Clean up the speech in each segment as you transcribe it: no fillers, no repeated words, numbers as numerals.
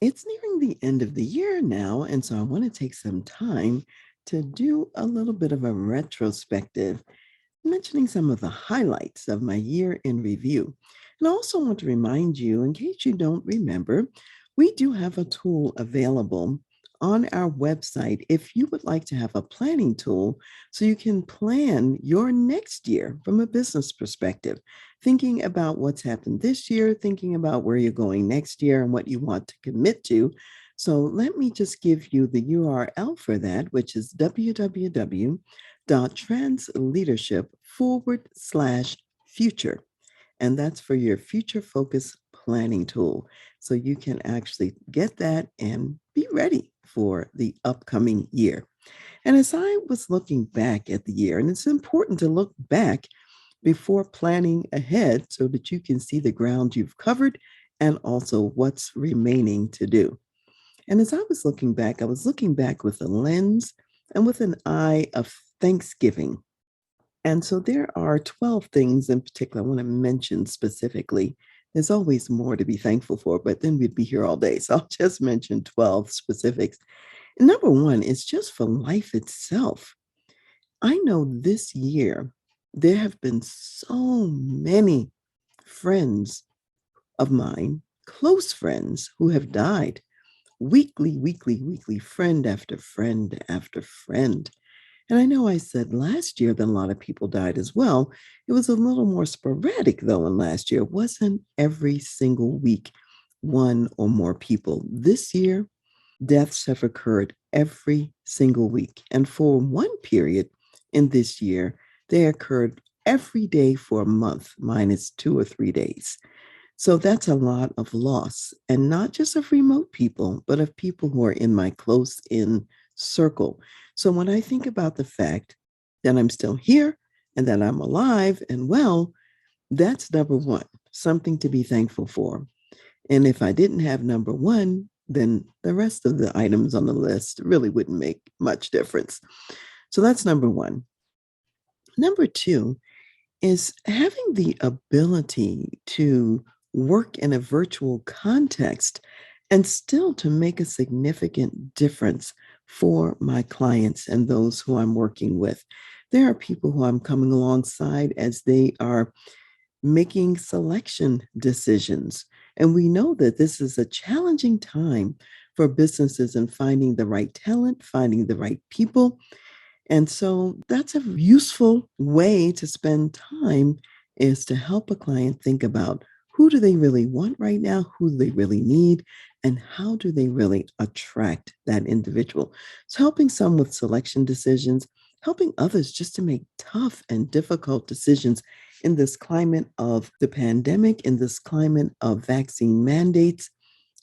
It's nearing the end of the year now, and so I want to take some time to do a little bit of a retrospective, mentioning some of the highlights of my year in review. And I also want to remind you, in case you don't remember, we do have a tool available on our website if you would like to have a planning tool so you can plan your next year from a business perspective, thinking about what's happened this year, thinking about where you're going next year and what you want to commit to. So let me just give you the URL for that, which is www.transleadership/future. And that's for your future focus planning tool. So you can actually get that and be ready for the upcoming year. And as I was looking back at the year, and it's important to look back before planning ahead so that you can see the ground you've covered and also what's remaining to do. And as I was looking back with a lens and with an eye of Thanksgiving. And so there are 12 things in particular I want to mention specifically. There's always more to be thankful for, but then we'd be here all day. So I'll just mention 12 specifics. And number one is just for life itself. I know this year there have been so many friends of mine, close friends, who have died. Weekly, friend after friend after friend. And I know I said last year that a lot of people died as well. It was a little more sporadic, though, in last year. It wasn't every single week one or more people. This year, deaths have occurred every single week. And for one period in this year, they occurred every day for a month, minus 2 or 3 days. So that's a lot of loss, and not just of remote people, but of people who are in my close in circle. So when I think about the fact that I'm still here and that I'm alive and well, that's number one, something to be thankful for. And if I didn't have number one, then the rest of the items on the list really wouldn't make much difference. So that's number one. Number two is having the ability to work in a virtual context and still to make a significant difference for my clients and those who I'm working with. There are people who I'm coming alongside as they are making selection decisions. And we know that this is a challenging time for businesses in finding the right talent, finding the right people. And so that's a useful way to spend time is to help a client think about who do they really want right now, who do they really need, and how do they really attract that individual. So helping some with selection decisions, helping others just to make tough and difficult decisions in this climate of the pandemic, in this climate of vaccine mandates,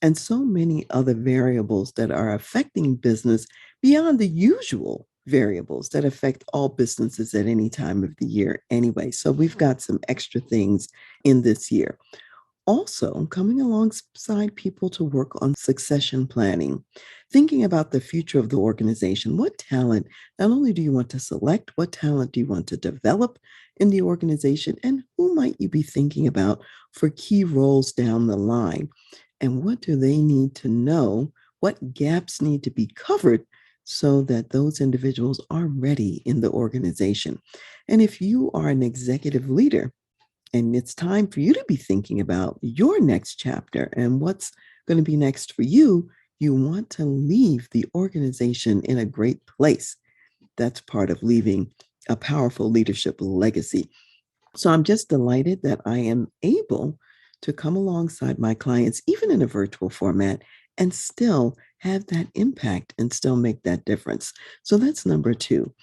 and so many other variables that are affecting business beyond the usual variables that affect all businesses at any time of the year anyway. So we've got some extra things in this year. Also, coming alongside people to work on succession planning, thinking about the future of the organization. What talent, not only do you want to select, what talent do you want to develop in the organization, and who might you be thinking about for key roles down the line? And what do they need to know? What gaps need to be covered so that those individuals are ready in the organization? And if you are an executive leader, and it's time for you to be thinking about your next chapter and what's going to be next for you, you want to leave the organization in a great place. That's part of leaving a powerful leadership legacy. So I'm just delighted that I am able to come alongside my clients, even in a virtual format, and still have that impact and still make that difference. So that's number two.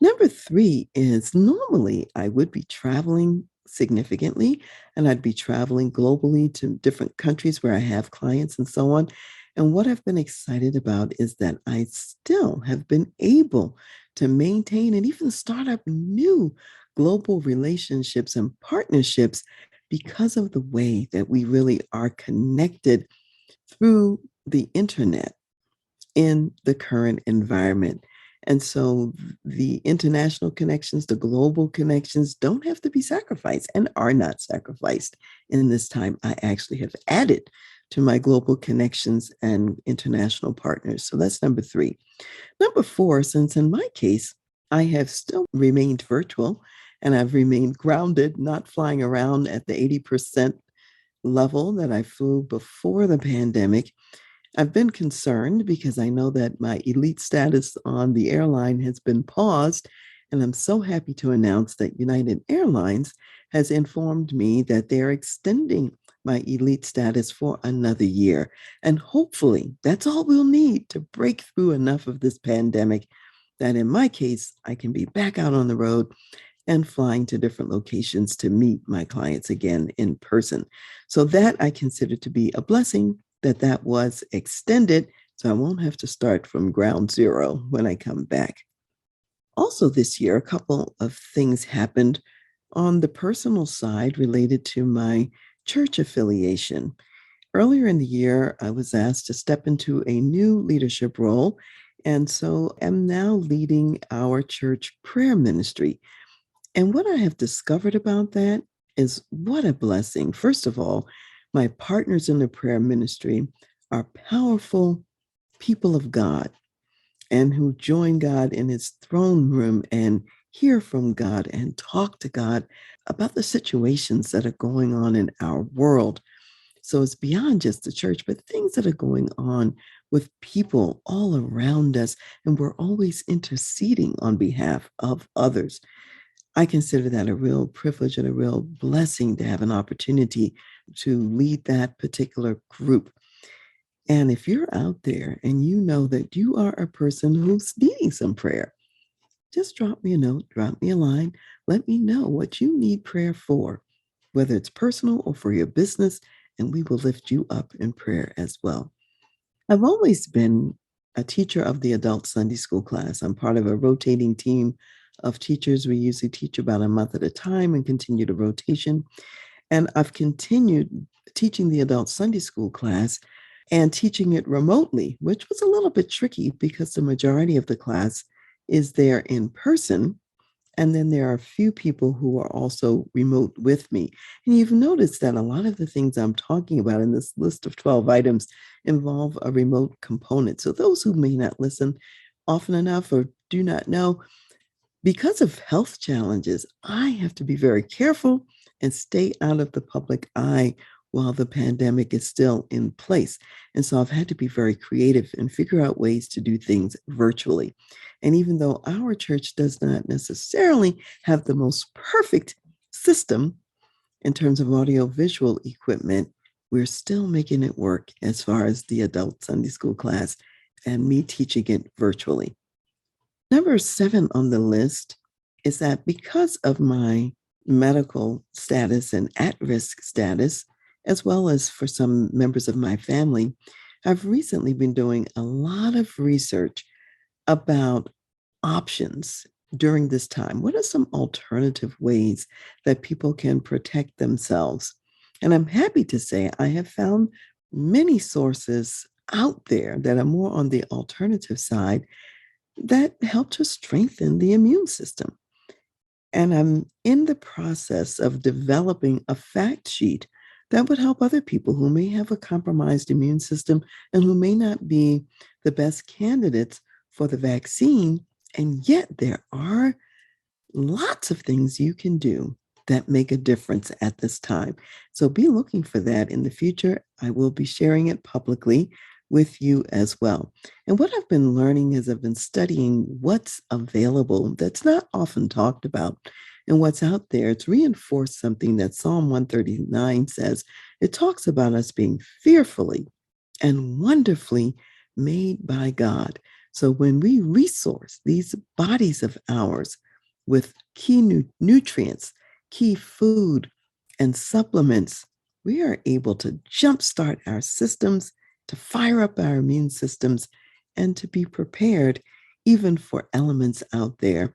Number three is normally I would be traveling significantly and I'd be traveling globally to different countries where I have clients and so on. And what I've been excited about is that I still have been able to maintain and even start up new global relationships and partnerships because of the way that we really are connected through the internet in the current environment. And so the international connections, the global connections don't have to be sacrificed and are not sacrificed in this time. I actually have added to my global connections and international partners. So that's number three. Number four, since in my case, I have still remained virtual and I've remained grounded, not flying around at the 80% level that I flew before the pandemic. I've been concerned because I know that my elite status on the airline has been paused. And I'm so happy to announce that United Airlines has informed me that they're extending my elite status for another year. And hopefully, that's all we'll need to break through enough of this pandemic that in my case, I can be back out on the road and flying to different locations to meet my clients again in person. So that I consider to be a blessing that was extended, so I won't have to start from ground zero when I come back. Also this year, a couple of things happened on the personal side related to my church affiliation. Earlier in the year, I was asked to step into a new leadership role, and so I'm now leading our church prayer ministry. And what I have discovered about that is what a blessing. First of all, my partners in the prayer ministry are powerful people of God and who join God in his throne room and hear from God and talk to God about the situations that are going on in our world. So it's beyond just the church, but things that are going on with people all around us. And we're always interceding on behalf of others. I consider that a real privilege and a real blessing to have an opportunity to lead that particular group. And if you're out there and you know that you are a person who's needing some prayer, just drop me a note, drop me a line, let me know what you need prayer for, whether it's personal or for your business, and we will lift you up in prayer as well. I've always been a teacher of the adult Sunday school class. I'm part of a rotating team of teachers. We usually teach about a month at a time and continue the rotation. And I've continued teaching the adult Sunday school class and teaching it remotely, which was a little bit tricky because the majority of the class is there in person. And then there are a few people who are also remote with me. And you've noticed that a lot of the things I'm talking about in this list of 12 items involve a remote component. So those who may not listen often enough or do not know, because of health challenges, I have to be very careful and stay out of the public eye while the pandemic is still in place. And so I've had to be very creative and figure out ways to do things virtually. And even though our church does not necessarily have the most perfect system in terms of audio-visual equipment, we're still making it work as far as the adult Sunday school class and me teaching it virtually. Number 7 on the list is that because of my medical status and at-risk status, as well as for some members of my family, I've recently been doing a lot of research about options during this time. What are some alternative ways that people can protect themselves? And I'm happy to say I have found many sources out there that are more on the alternative side that help to strengthen the immune system. And I'm in the process of developing a fact sheet that would help other people who may have a compromised immune system and who may not be the best candidates for the vaccine. And yet there are lots of things you can do that make a difference at this time. So be looking for that in the future. I will be sharing it publicly with you as well. And what I've been learning is I've been studying what's available that's not often talked about and what's out there. It's reinforced something that Psalm 139 says. It talks about us being fearfully and wonderfully made by God. So when we resource these bodies of ours with key nutrients, key food, and supplements, we are able to jumpstart our systems, to fire up our immune systems, and to be prepared even for elements out there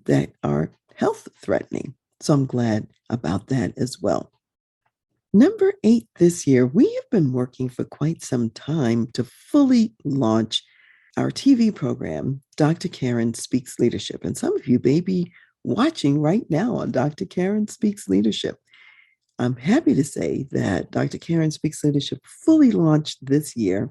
that are health threatening. So I'm glad about that as well. Number 8 this year, we have been working for quite some time to fully launch our TV program, Dr. Karen Speaks Leadership. And some of you may be watching right now on Dr. Karen Speaks Leadership. I'm happy to say that Dr. Karen Speaks Leadership fully launched this year.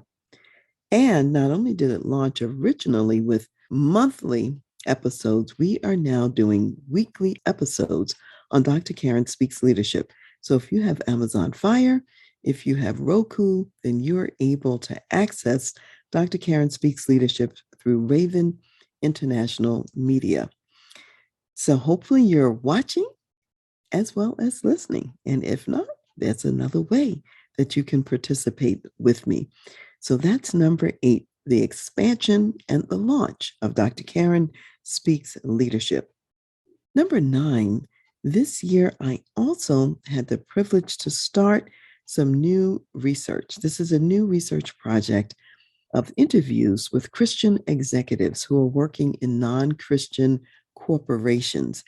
And not only did it launch originally with monthly episodes, we are now doing weekly episodes on Dr. Karen Speaks Leadership. So if you have Amazon Fire, if you have Roku, then you're able to access Dr. Karen Speaks Leadership through Raven International Media. So hopefully you're watching as well as listening. And if not, there's another way that you can participate with me. So that's number 8, the expansion and the launch of Dr. Karen Speaks Leadership. Number 9, this year I also had the privilege to start some new research. This is a new research project of interviews with Christian executives who are working in non-Christian corporations.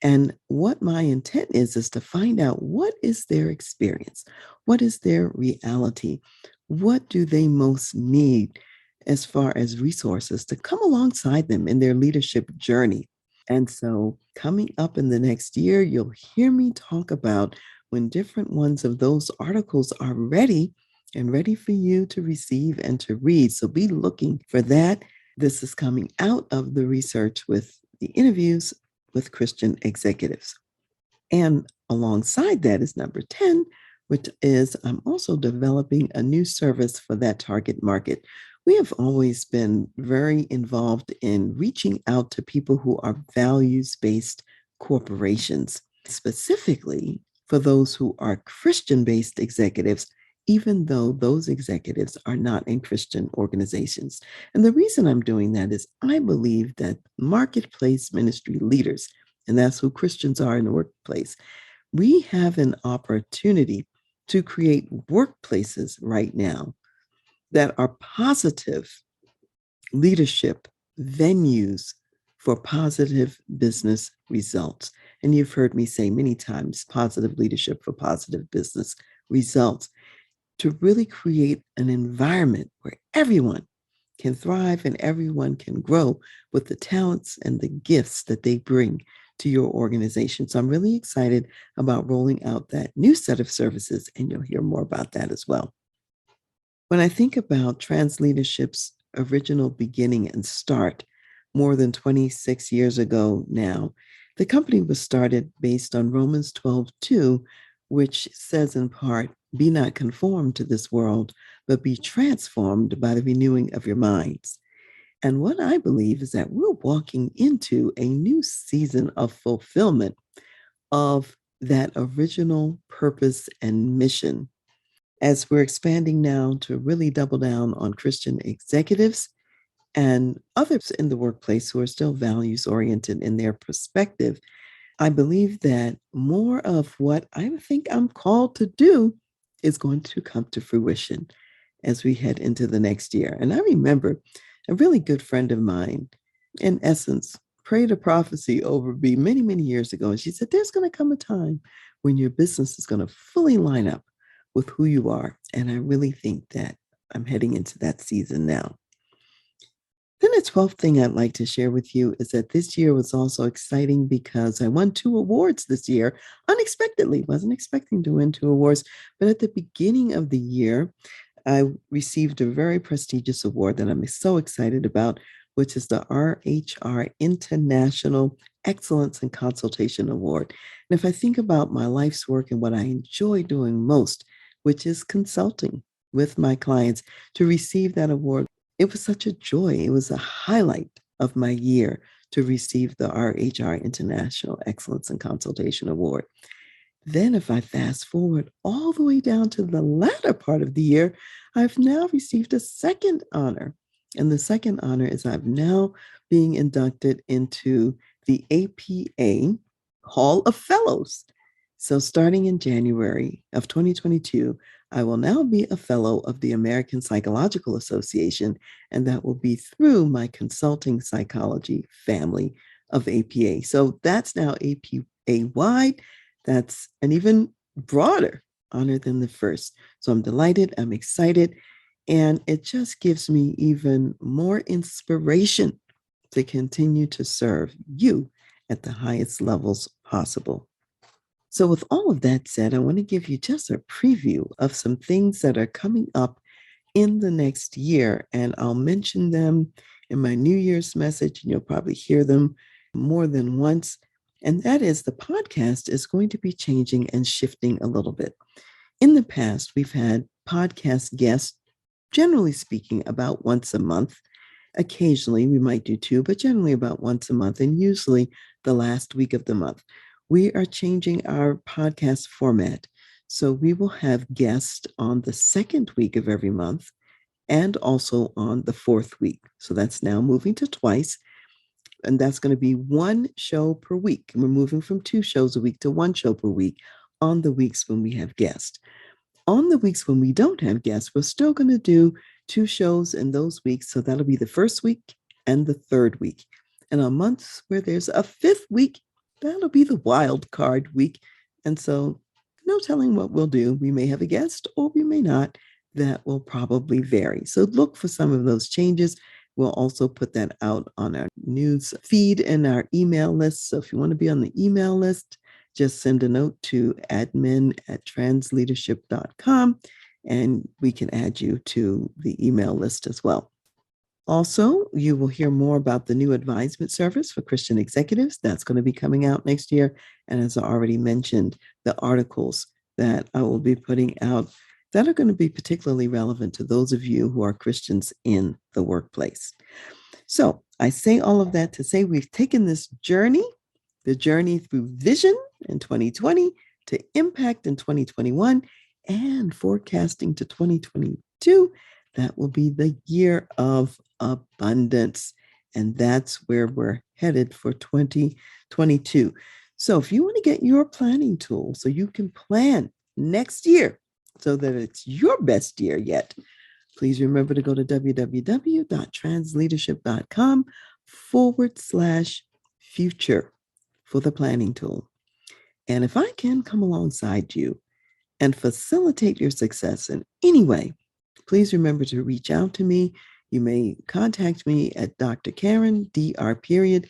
And what my intent is to find out what is their experience? What is their reality? What do they most need as far as resources to come alongside them in their leadership journey? And so coming up in the next year, you'll hear me talk about when different ones of those articles are ready and ready for you to receive and to read. So be looking for that. This is coming out of the research with the interviews with Christian executives. And alongside that is number 10, which is I'm also developing a new service for that target market. We have always been very involved in reaching out to people who are values-based corporations, specifically for those who are Christian-based executives, even though those executives are not in Christian organizations. And the reason I'm doing that is I believe that marketplace ministry leaders, and that's who Christians are in the workplace, we have an opportunity to create workplaces right now that are positive leadership venues for positive business results. And you've heard me say many times, positive leadership for positive business results, to really create an environment where everyone can thrive and everyone can grow with the talents and the gifts that they bring to your organization. So I'm really excited about rolling out that new set of services, and you'll hear more about that as well. When I think about TransLeadership's original beginning and start more than 26 years ago now, the company was started based on Romans 12:2, which says in part, be not conformed to this world, but be transformed by the renewing of your minds. And what I believe is that we're walking into a new season of fulfillment of that original purpose and mission as we're expanding now to really double down on Christian executives and others in the workplace who are still values oriented in their perspective. I believe that more of what I think I'm called to do is going to come to fruition as we head into the next year. And I remember a really good friend of mine, in essence, prayed a prophecy over me many, many years ago. And she said, there's going to come a time when your business is going to fully line up with who you are. And I really think that I'm heading into that season now. Then the 12th thing I'd like to share with you is that this year was also exciting because I won 2 awards this year unexpectedly. Wasn't expecting to win 2 awards, but at the beginning of the year, I received a very prestigious award that I'm so excited about, which is the RHR International Excellence in Consultation Award. And if I think about my life's work and what I enjoy doing most, which is consulting with my clients, to receive that award, it was such a joy. It was a highlight of my year to receive the RHR International Excellence in Consultation Award. Then, if I fast forward all the way down to the latter part of the year, I've now received a second honor. And the second honor is I've now being inducted into the APA Hall of Fellows. So starting in January of 2022, I will now be a fellow of the American Psychological Association, and that will be through my consulting psychology family of APA. So that's now APA-wide. That's an even broader honor than the first. So I'm delighted. I'm excited. And it just gives me even more inspiration to continue to serve you at the highest levels possible. So, with all of that said, I want to give you just a preview of some things that are coming up in the next year. And I'll mention them in my New Year's message, and you'll probably hear them more than once. And that is the podcast is going to be changing and shifting a little bit. In the past, we've had podcast guests, generally speaking, about once a month. Occasionally, we might do two, but generally about once a month, and usually the last week of the month. We are changing our podcast format. So we will have guests on the second week of every month and also on the fourth week. So that's now moving to twice. And that's going to be one show per week. And we're moving from 2 shows a week to 1 show per week on the weeks when we have guests. On the weeks when we don't have guests, we're still going to do 2 shows in those weeks. So that'll be the first week and the third week. And on months where there's a fifth week, that'll be the wild card week. And so no telling what we'll do. We may have a guest or we may not. That will probably vary. So look for some of those changes. We'll also put that out on our news feed and our email list. So if you want to be on the email list, just send a note to admin@transleadership.com and we can add you to the email list as well. Also, you will hear more about the new advisement service for Christian executives. That's going to be coming out next year. And as I already mentioned, the articles that I will be putting out that are going to be particularly relevant to those of you who are Christians in the workplace. So I say all of that to say we've taken this journey, the journey through vision in 2020 to impact in 2021 and forecasting to 2022. That will be the year of abundance. And that's where we're headed for 2022. So if you want to get your planning tool so you can plan next year so that it's your best year yet, please remember to go to www.transleadership.com/future for the planning tool. And if I can come alongside you and facilitate your success in any way, please remember to reach out to me. You may contact me at Dr. Karen, Karen,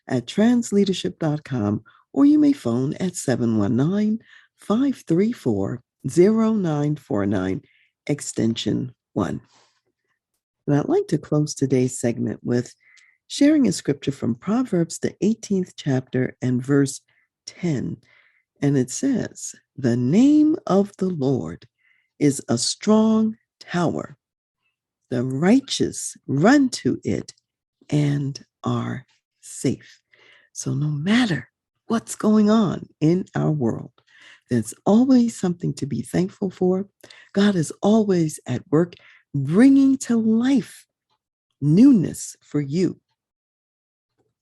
@transleadership.com, or you may phone at 719-534-0949, extension 1. And I'd like to close today's segment with sharing a scripture from Proverbs, the 18th chapter and verse 10. And it says, "The name of the Lord is a strong tower. The righteous run to it and are safe." So no matter what's going on in our world, there's always something to be thankful for. God is always at work bringing to life newness for you,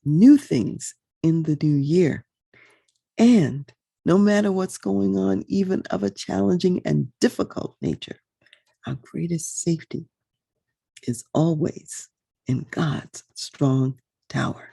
new things in the new year. And no matter what's going on, even of a challenging and difficult nature, our greatest safety is always in God's strong tower.